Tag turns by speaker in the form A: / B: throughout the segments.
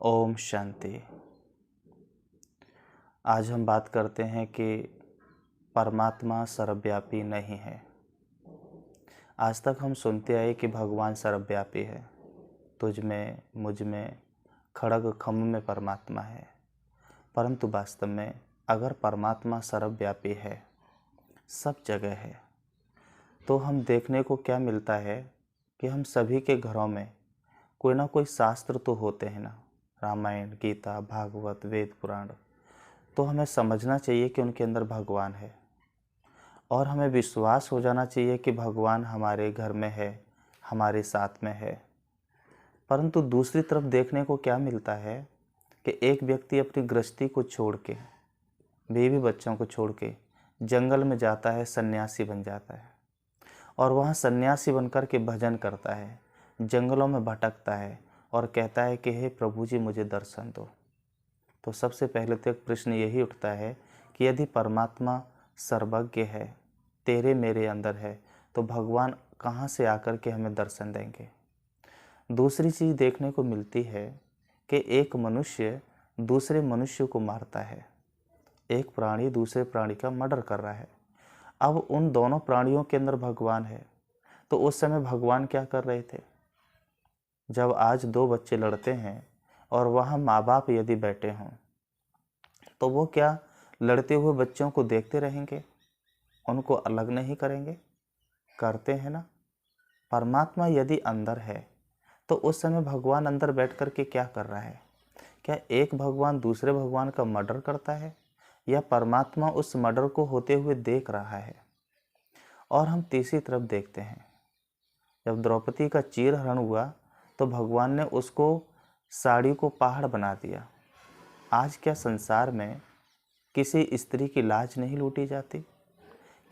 A: ओम शांति। आज हम बात करते हैं कि परमात्मा सर्वव्यापी नहीं है। आज तक हम सुनते आए कि भगवान सर्वव्यापी है, तुझ में, मुझ में, खड़ग खम्भ में परमात्मा है। परंतु वास्तव में अगर परमात्मा सर्वव्यापी है, सब जगह है, तो हम देखने को क्या मिलता है कि हम सभी के घरों में कोई ना कोई शास्त्र तो होते हैं ना, रामायण, गीता, भागवत, वेद, पुराण। तो हमें समझना चाहिए कि उनके अंदर भगवान है और हमें विश्वास हो जाना चाहिए कि भगवान हमारे घर में है, हमारे साथ में है। परंतु दूसरी तरफ देखने को क्या मिलता है कि एक व्यक्ति अपनी गृहस्थी को छोड़ के, बीवी बच्चों को छोड़ के जंगल में जाता है, सन्यासी बन जाता है और वहाँ सन्यासी बनकर के भजन करता है, जंगलों में भटकता है और कहता है कि हे प्रभु जी, मुझे दर्शन दो। तो सबसे पहले तो एक प्रश्न यही उठता है कि यदि परमात्मा सर्वज्ञ है, तेरे मेरे अंदर है, तो भगवान कहाँ से आकर के हमें दर्शन देंगे। दूसरी चीज़ देखने को मिलती है कि एक मनुष्य दूसरे मनुष्य को मारता है, एक प्राणी दूसरे प्राणी का मर्डर कर रहा है। अब उन दोनों प्राणियों के अंदर भगवान है, तो उस समय भगवान क्या कर रहे थे? जब आज दो बच्चे लड़ते हैं और वहाँ माँ बाप यदि बैठे हों, तो वो क्या लड़ते हुए बच्चों को देखते रहेंगे, उनको अलग नहीं करेंगे? करते हैं ना। परमात्मा यदि अंदर है तो उस समय भगवान अंदर बैठ कर के क्या कर रहा है? क्या एक भगवान दूसरे भगवान का मर्डर करता है या परमात्मा उस मर्डर को होते हुए देख रहा है? और हम तीसरी तरफ देखते हैं, जब द्रौपदी का चीरहरण हुआ तो भगवान ने उसको साड़ी को पहाड़ बना दिया। आज क्या संसार में किसी स्त्री की लाज नहीं लूटी जाती?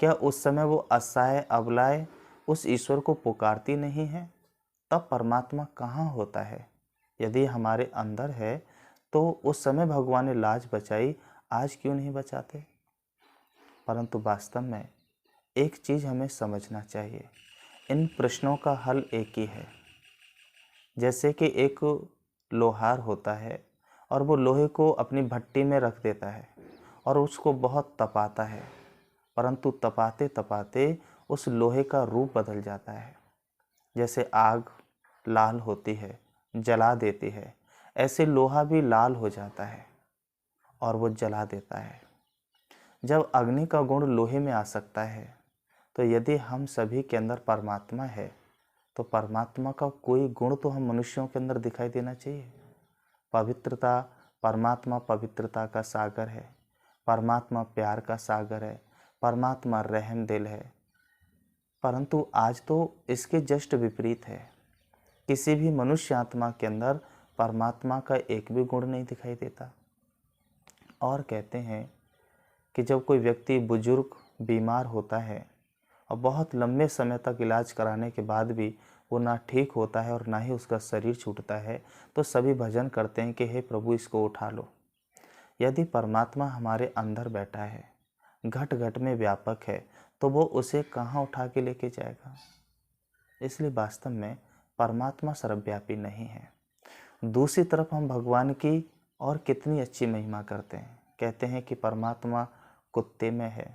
A: क्या उस समय वो असहाय अबलाए उस ईश्वर को पुकारती नहीं है? तब परमात्मा कहाँ होता है? यदि हमारे अंदर है तो उस समय भगवान ने लाज बचाई, आज क्यों नहीं बचाते? परंतु वास्तव में एक चीज़ हमें समझना चाहिए, इन प्रश्नों का हल एक ही है। जैसे कि एक लोहार होता है और वो लोहे को अपनी भट्टी में रख देता है और उसको बहुत तपाता है, परंतु तपाते तपाते उस लोहे का रूप बदल जाता है। जैसे आग लाल होती है, जला देती है, ऐसे लोहा भी लाल हो जाता है और वो जला देता है। जब अग्नि का गुण लोहे में आ सकता है, तो यदि हम सभी के अंदर परमात्मा है, तो परमात्मा का कोई गुण तो हम मनुष्यों के अंदर दिखाई देना चाहिए। पवित्रता, परमात्मा पवित्रता का सागर है, परमात्मा प्यार का सागर है, परमात्मा रहम दिल है। परंतु आज तो इसके जस्ट विपरीत है। किसी भी मनुष्य आत्मा के अंदर परमात्मा का एक भी गुण नहीं दिखाई देता। और कहते हैं कि जब कोई व्यक्ति बुजुर्ग बीमार होता है और बहुत लंबे समय तक इलाज कराने के बाद भी वो ना ठीक होता है और ना ही उसका शरीर छूटता है, तो सभी भजन करते हैं कि हे प्रभु, इसको उठा लो। यदि परमात्मा हमारे अंदर बैठा है, घट घट में व्यापक है, तो वो उसे कहाँ उठा के लेके जाएगा? इसलिए वास्तव में परमात्मा सर्वव्यापी नहीं है। दूसरी तरफ हम भगवान की और कितनी अच्छी महिमा करते हैं। कहते हैं कि परमात्मा कुत्ते में है,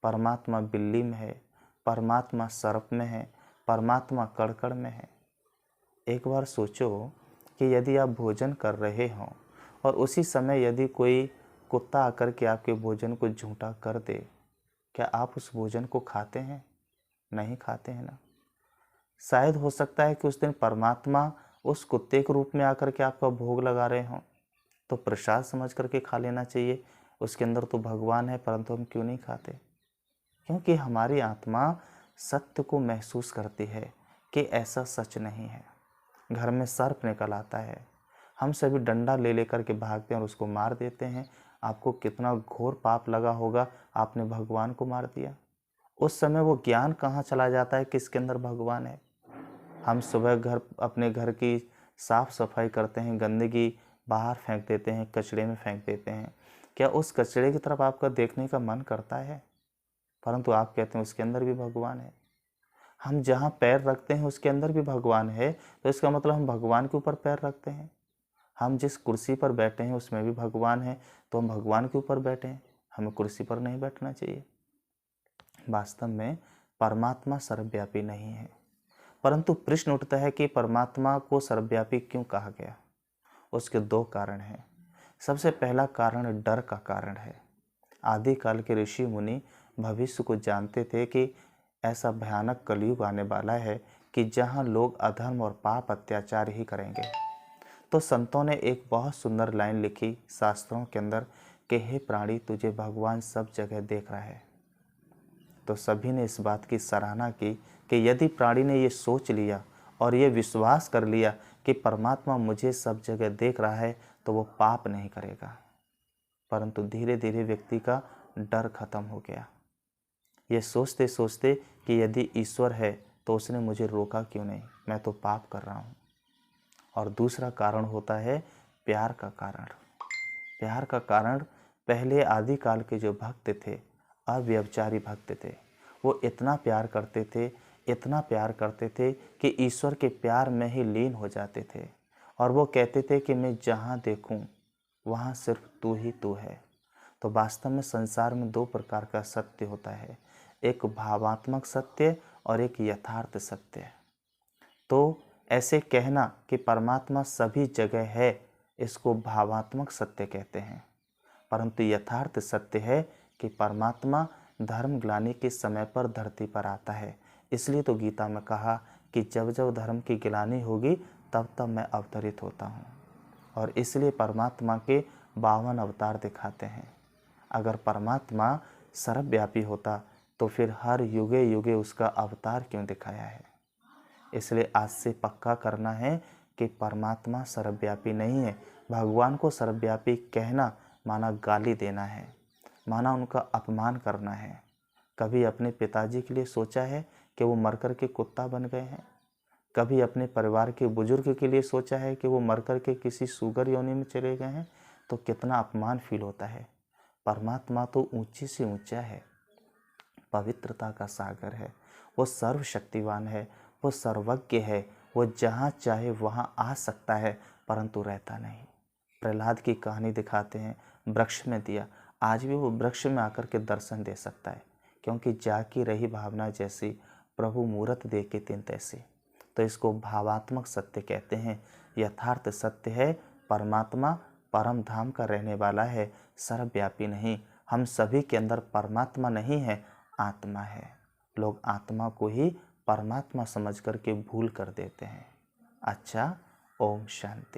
A: परमात्मा बिल्ली में है, परमात्मा सर्प में है, परमात्मा कड़कड़ में है। एक बार सोचो कि यदि आप भोजन कर रहे हों और उसी समय यदि कोई कुत्ता आकर के आपके भोजन को झूठा कर दे, क्या आप उस भोजन को खाते हैं? नहीं खाते हैं ना। शायद हो सकता है कि उस दिन परमात्मा उस कुत्ते के रूप में आकर के आपका भोग लगा रहे हों, तो प्रसाद समझ करके खा लेना चाहिए, उसके अंदर तो भगवान है, परंतु हम क्यों नहीं खाते? क्योंकि हमारी आत्मा सत्य को महसूस करती है कि ऐसा सच नहीं है। घर में सर्प निकल आता है, हम सभी डंडा ले लेकर के भागते हैं और उसको मार देते हैं। आपको कितना घोर पाप लगा होगा, आपने भगवान को मार दिया। उस समय वो ज्ञान कहाँ चला जाता है कि इसके अंदर भगवान है। हम सुबह अपने घर की साफ़ सफाई करते हैं, गंदगी बाहर फेंक देते हैं, कचड़े में फेंक देते हैं। क्या उस कचड़े की तरफ आपका देखने का मन करता है? परंतु आप कहते हैं उसके अंदर भी भगवान है। हम जहाँ पैर रखते हैं उसके अंदर भी भगवान है, तो इसका मतलब हम भगवान के ऊपर पैर रखते हैं। हम जिस कुर्सी पर बैठे हैं उसमें भी भगवान है, तो हम भगवान के ऊपर बैठे हैं, हमें कुर्सी पर नहीं बैठना चाहिए। वास्तव में परमात्मा सर्वव्यापी नहीं है, परंतु प्रश्न उठता है कि परमात्मा को सर्वव्यापी क्यों कहा गया। उसके दो कारण हैं। सबसे पहला कारण डर का कारण है। आदिकाल के ऋषि मुनि भविष्य को जानते थे कि ऐसा भयानक कलयुग आने वाला है कि जहां लोग अधर्म और पाप अत्याचार ही करेंगे। तो संतों ने एक बहुत सुंदर लाइन लिखी शास्त्रों के अंदर कि हे प्राणी, तुझे भगवान सब जगह देख रहा है। तो सभी ने इस बात की सराहना की कि यदि प्राणी ने ये सोच लिया और ये विश्वास कर लिया कि परमात्मा मुझे सब जगह देख रहा है तो वो पाप नहीं करेगा। परंतु धीरे धीरे व्यक्ति का डर खत्म हो गया, ये सोचते सोचते कि यदि ईश्वर है तो उसने मुझे रोका क्यों नहीं, मैं तो पाप कर रहा हूँ। और दूसरा कारण होता है प्यार का कारण। प्यार का कारण, पहले आदिकाल के जो भक्त थे, अव्यभिचारी भक्त थे, वो इतना प्यार करते थे, इतना प्यार करते थे कि ईश्वर के प्यार में ही लीन हो जाते थे। और वो कहते थे कि मैं जहाँ देखूँ वहाँ सिर्फ तू ही तू है। तो वास्तव में संसार में दो प्रकार का सत्य होता है, एक भावात्मक सत्य और एक यथार्थ सत्य। तो ऐसे कहना कि परमात्मा सभी जगह है, इसको भावात्मक सत्य कहते हैं। परंतु यथार्थ सत्य है कि परमात्मा धर्म ग्लानि के समय पर धरती पर आता है। इसलिए तो गीता में कहा कि जब जब धर्म की ग्लानि होगी तब तब मैं अवतरित होता हूँ। और इसलिए परमात्मा के 52 अवतार दिखाते हैं। अगर परमात्मा सर्वव्यापी होता तो फिर हर युगे युगे उसका अवतार क्यों दिखाया है। इसलिए आज से पक्का करना है कि परमात्मा सर्वव्यापी नहीं है। भगवान को सर्वव्यापी कहना माना गाली देना है, माना उनका अपमान करना है। कभी अपने पिताजी के लिए सोचा है कि वो मर कर के कुत्ता बन गए हैं? कभी अपने परिवार के बुजुर्ग के लिए सोचा है कि वो मर कर के किसी सुगर योनि में चले गए हैं? तो कितना अपमान फील होता है। परमात्मा तो ऊंची से ऊंचा है, पवित्रता का सागर है, वो सर्वशक्तिवान है, वो सर्वज्ञ है, वो जहाँ चाहे वहाँ आ सकता है परंतु रहता नहीं। प्रहलाद की कहानी दिखाते हैं, वृक्ष में दिया, आज भी वो वृक्ष में आकर के दर्शन दे सकता है, क्योंकि जाकी रही भावना जैसी, प्रभु मूरत दे के तिन तैसी। तो इसको भावात्मक सत्य कहते हैं। यथार्थ सत्य है परमात्मा परम धाम का रहने वाला है, सर्वव्यापी नहीं। हम सभी के अंदर परमात्मा नहीं है, आत्मा है। लोग आत्मा को ही परमात्मा समझ करके भूल कर देते हैं। अच्छा, ओम शांति।